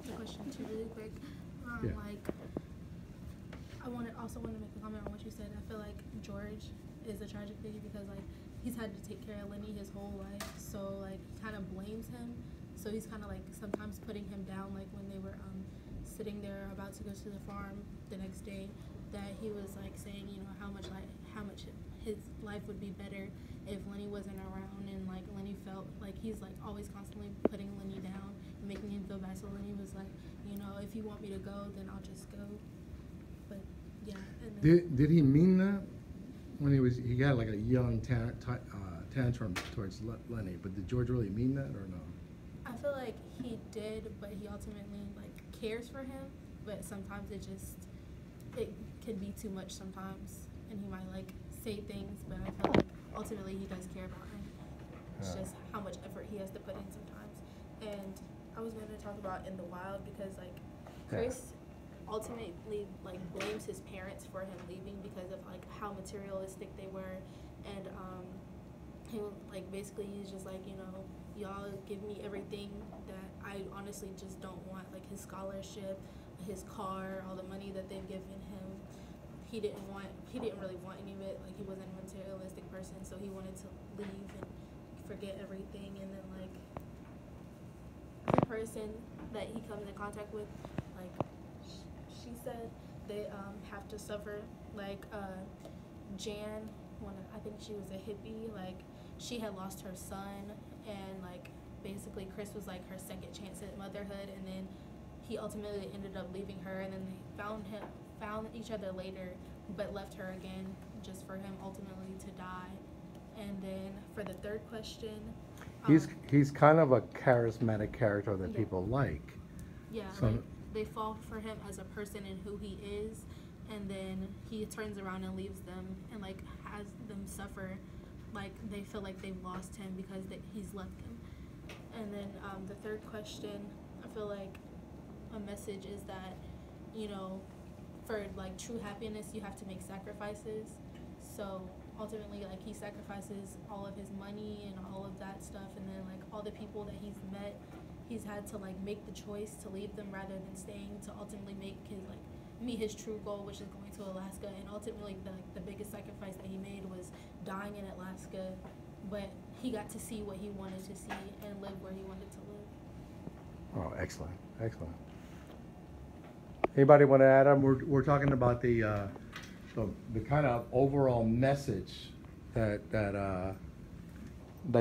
the question too really quick. Yeah. Like, also wanted to make a comment on what you said. I feel like George is a tragic figure because like he's had to take care of Lenny his whole life, so like he kind of blames him. So he's kind of like sometimes putting him down, like when they were sitting there about to go to the farm the next day, that he was like saying, you know, how much his life would be better if Lenny wasn't around, and like Lenny felt like he's like always constantly putting Lenny down and making him feel bad. So Lenny was like, you know, if you want me to go, then I'll just go. But yeah. And then, Did he mean that when he had like a young tantrum towards Lenny? But did George really mean that or no? I feel like he did, but he ultimately like cares for him. But sometimes it can be too much sometimes, and he might like say things. But I feel like ultimately he does care about him. It's just how much effort he has to put in sometimes. And I was going to talk about in the wild because like Chris ultimately like blames his parents for him leaving because of like how materialistic they were, and he like basically he's just like, you know, y'all give me everything that I honestly just don't want, like his scholarship, his car, all the money that they've given him. He didn't really want any of it. Like he wasn't a materialistic person, so he wanted to leave and forget everything. And then like every person that he comes in contact with, like she said, they have to suffer. Like Jan, I think she was a hippie, like she had lost her son, and like basically Chris was like her second chance at motherhood, and then he ultimately ended up leaving her, and then they found each other later, but left her again just for him ultimately to die. And then for the third question, he's kind of a charismatic character that people like. Yeah, so, like they fall for him as a person and who he is, and then he turns around and leaves them and like has them suffer, like they feel like they've lost him because he's left them. And then the third question, I feel like a message is that, you know, for like true happiness you have to make sacrifices. So ultimately like he sacrifices all of his money and all of that stuff, and then like all the people that he's met, he's had to like make the choice to leave them rather than staying to ultimately meet his true goal, which is going to Alaska. And ultimately the biggest sacrifice that he made was dying in Alaska, but he got to see what he wanted to see and live where he wanted to live. Oh, excellent. Anybody want to add on? We're talking about the kind of overall message that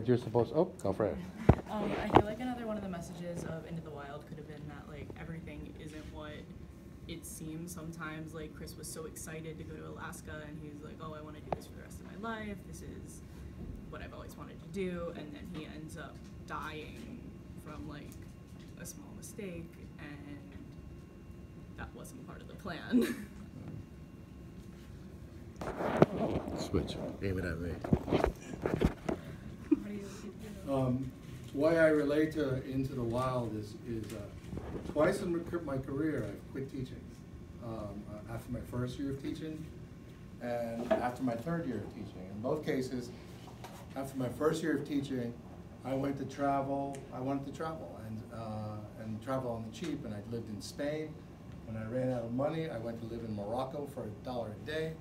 you're supposed to, go for it. I feel like another one of the messages of Into the Wild could have been that like everything isn't what it seems sometimes. Like Chris was so excited to go to Alaska, and he was like, oh, I want to do this for the rest of my life. This is what I've always wanted to do. And then he ends up dying from like a small mistake, and that wasn't part of the plan. Switch. Aim it at me. Why I relate to Into the Wild is twice in my career I've quit teaching. After my first year of teaching and after my third year of teaching. In both cases, after my first year of teaching, I wanted to travel and travel on the cheap, and I'd lived in Spain. When I ran out of money, I went to live in Morocco for $1 a day.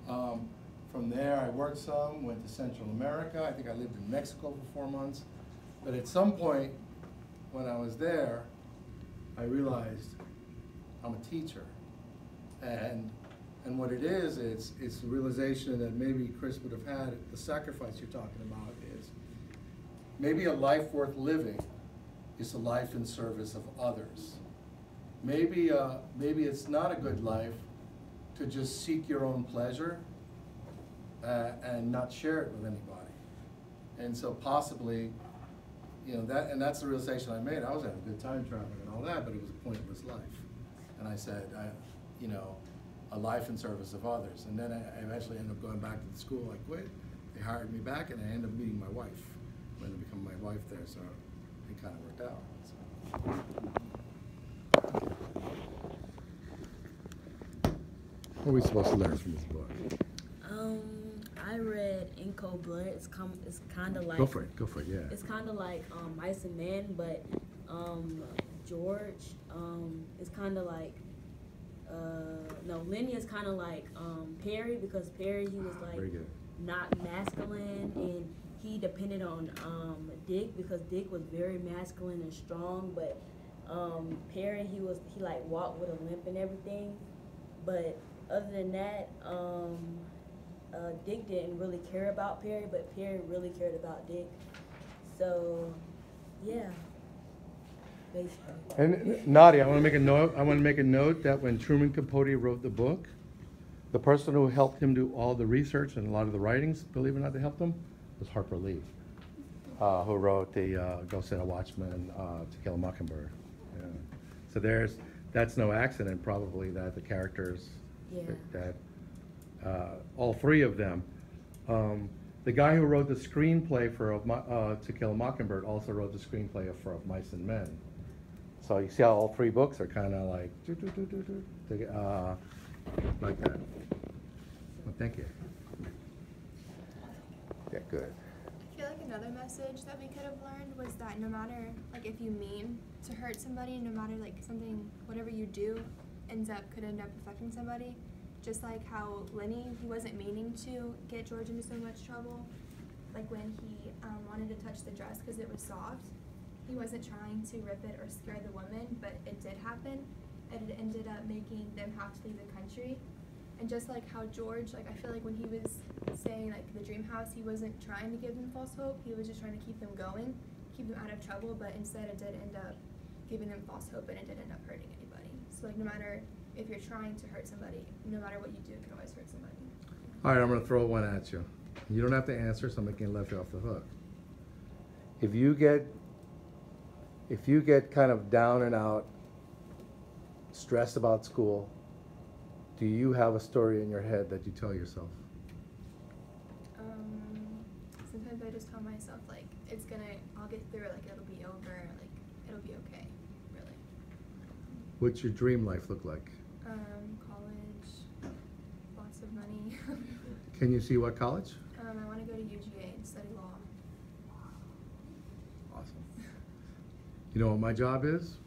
From there, I worked some, went to Central America. I think I lived in Mexico for 4 months. But at some point, when I was there, I realized I'm a teacher. And what it is, it's the realization that maybe Chris would have had, the sacrifice you're talking about is, maybe a life worth living is a life in service of others. Maybe it's not a good life to just seek your own pleasure and not share it with anybody. And so possibly, you know, that's the realization I made. I was having a good time traveling and all that, but it was a pointless life. And I said, you know, a life in service of others. And then I eventually ended up going back to the school. I quit. They hired me back, and I ended up meeting my wife. I ended up becoming my wife there, so it kind of worked out. So. What are we supposed to learn from this book? I read In Cold Blood. It's kind of like. Go for it. Yeah. It's kind of like Mice and Men, but George is kind of like, no, Lenny is kind of like Perry, because Perry, he was like Very good. not masculine, and he depended on Dick, because Dick was very masculine and strong, but Perry, he like walked with a limp and everything. But other than that, Dick didn't really care about Perry, but Perry really cared about Dick. So, yeah, basically. And Nadia, I want to make a note. I want to make a note that when Truman Capote wrote the book, the person who helped him do all the research and a lot of the writings, believe it or not, that helped him, was Harper Lee, who wrote the Ghost and a Watchman, To Kill a Mockingbird. Yeah. So that's no accident, probably, that the characters, that all three of them. The guy who wrote the screenplay for To Kill a Mockingbird also wrote the screenplay for Of Mice and Men. So you see how all three books are kind of like, like that. Well, thank you. Yeah, good. I feel like another message that we could have learned was that no matter, like, if you mean to hurt somebody, no matter, like, something, whatever you do could end up affecting somebody. Just like how Lenny, he wasn't meaning to get George into so much trouble. Like when he wanted to touch the dress because it was soft. He wasn't trying to rip it or scare the woman, but it did happen. And it ended up making them have to leave the country. And just like how George, like I feel like when he was saying like the dream house, he wasn't trying to give them false hope. He was just trying to keep them going, keep them out of trouble, but instead it did end up giving them false hope and it did end up hurting anybody. So like no matter if you're trying to hurt somebody, no matter what you do, it can always hurt somebody. All right, I'm going to throw one at you. You don't have to answer, somebody can let you off the hook. If you get kind of down and out, stressed about school, do you have a story in your head that you tell yourself? Sometimes I just tell myself like I'll get through it, like it'll be over, like it'll be okay, really. What's your dream life look like? College, lots of money. Can you see what college? I want to go to UGA and study law. Awesome. You know what my job is?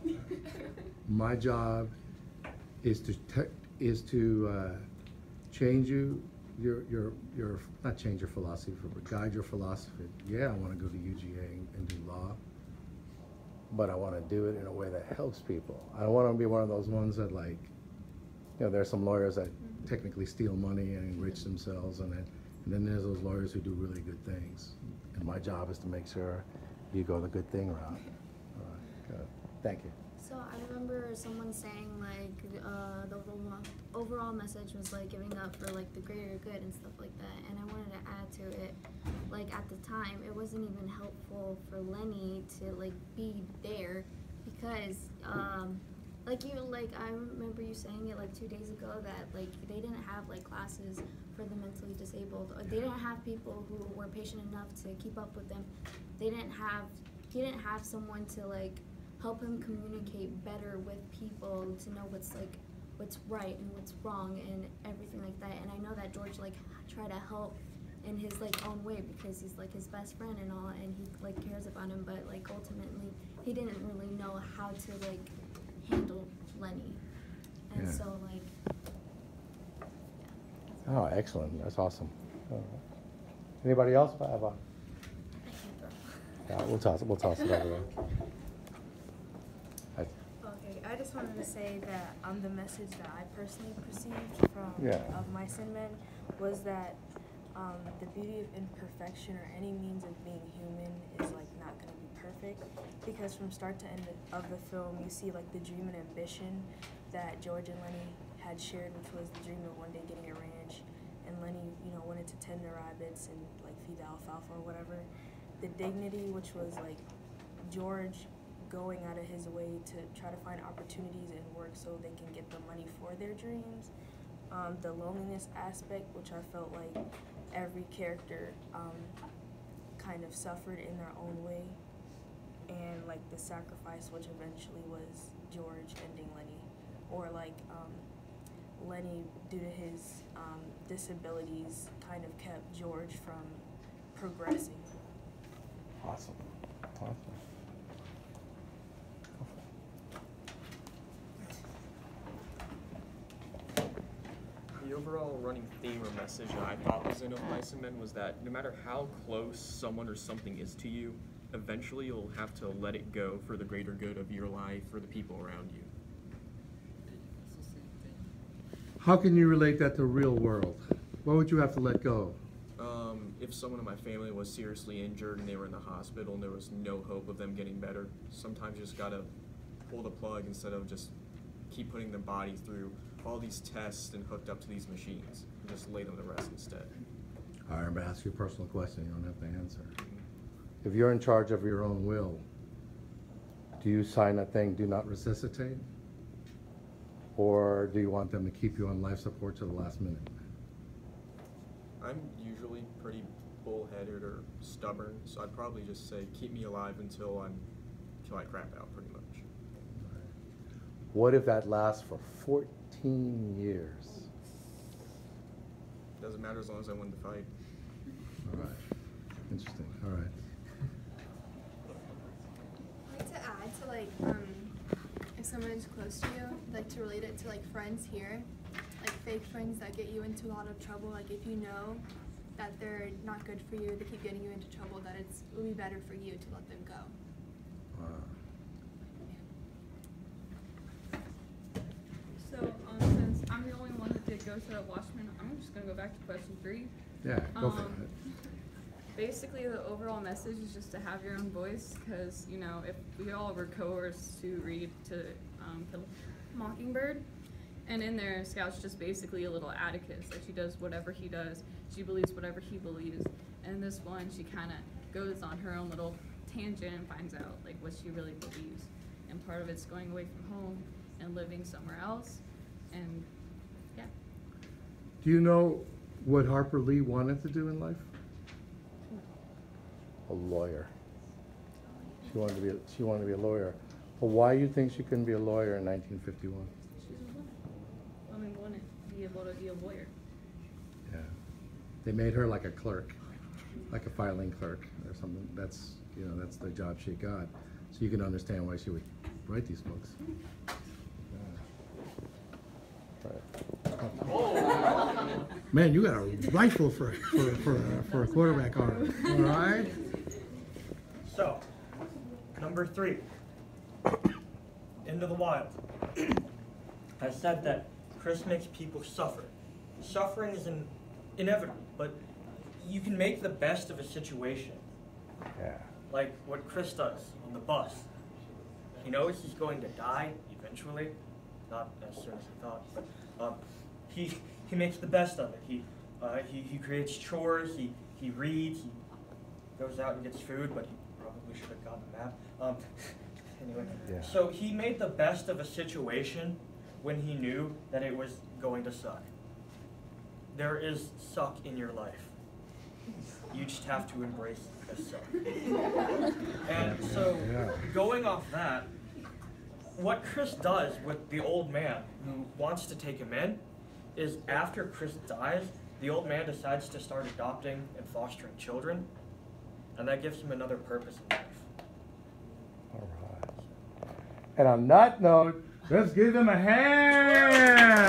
Teacher. My job is to change your not change your philosophy, but guide your philosophy. Yeah, I want to go to UGA and do law, but I want to do it in a way that helps people. I don't want to be one of those ones that, like, you know, there's some lawyers that technically steal money and enrich themselves, and then there's those lawyers who do really good things. And my job is to make sure you go the good thing route. All right, good. Thank you. So I remember someone saying like the overall message was like giving up for like the greater good and stuff like that, and I wanted to add to it, like at the time it wasn't even helpful for Lenny to like be there because I remember you saying it like 2 days ago that like they didn't have like classes for the mentally disabled, or they didn't have people who were patient enough to keep up with them. He didn't have someone to like help him communicate better with people to know what's right and what's wrong and everything like that. And I know that George like tried to help in his like own way because he's like his best friend and all, and he like cares about him, but like ultimately he didn't really know how to like handle Lenny. And Yeah. so like Oh, excellent. That's awesome. Anybody else? Yeah, we'll toss it over there. Okay, I just wanted to say that the message that I personally perceived from Of Mice and Men was that the beauty of imperfection or any means of being human is like not going to be perfect, because from start to end of the film you see like the dream and ambition that George and Lenny had shared, which was the dream of one day getting a ranch, and Lenny, you know, wanted to tend the rabbits and like feed the alfalfa or whatever. The dignity, which was like George going out of his way to try to find opportunities and work so they can get the money for their dreams. The loneliness aspect, which I felt like every character kind of suffered in their own way, and like the sacrifice, which eventually was George ending Lenny, or like Lenny, due to his disabilities, kind of kept George from progressing. Awesome. overall running theme or message that I thought was in of Mice and Men was that no matter how close someone or something is to you, eventually you'll have to let it go for the greater good of your life or the people around you. How can you relate that to real world? What would you have to let go? If someone in my family was seriously injured and they were in the hospital and there was no hope of them getting better, sometimes you just gotta pull the plug instead of just keep putting their body through all these tests and hooked up to these machines. And just lay them to rest instead. All right, I'm gonna ask you a personal question. You don't have to answer. If you're in charge of your own will, do you sign that thing, do not resuscitate? Or do you want them to keep you on life support to the last minute? I'm usually pretty bullheaded or stubborn, so I'd probably just say keep me alive until I crap out, pretty much. What if that lasts for 14 years? Doesn't matter as long as I win the fight. All right. Interesting. All right. I'd like to add to like if someone is close to you, like to relate it to like friends here, like fake friends that get you into a lot of trouble. Like if you know that they're not good for you, they keep getting you into trouble, that it would be better for you to let them go. Wow. So since I'm the only one that did go to Watchman, I'm just gonna go back to question 3. Yeah, go for it. Basically, the overall message is just to have your own voice, because, you know, if we all were coerced to read to Kill a Mockingbird, and in there, Scout's just basically a little Atticus, that she does whatever he does, she believes whatever he believes, and this one, she kind of goes on her own little tangent and finds out, like, what she really believes, and part of it's going away from home and living somewhere else, and, yeah. Do you know what Harper Lee wanted to do in life? A lawyer. She wanted to be a lawyer. But why do you think she couldn't be a lawyer in 1951? She's a woman. Women wouldn't be able to be a lawyer. Yeah. They made her like a clerk, like a filing clerk or something. That's, you know, that's the job she got. So you can understand why she would write these books. Yeah. Right. Man, you got a rifle for a quarterback arm. All right. So, number 3, Into the Wild. I said that Chris makes people suffer. Suffering is inevitable, but you can make the best of a situation. Yeah. Like what Chris does on the bus. He knows he's going to die eventually, not as soon as he thought, but he makes the best of it. He creates chores, he reads, he goes out and gets food, but he probably should have gotten a map. Anyway, Yeah. So he made the best of a situation when he knew that it was going to suck. There is suck in your life. You just have to embrace the suck. And so, going off that, what Chris does with the old man who wants to take him in is after Chris dies, the old man decides to start adopting and fostering children, and that gives him another purpose in life. All right. And on that note, let's give them a hand.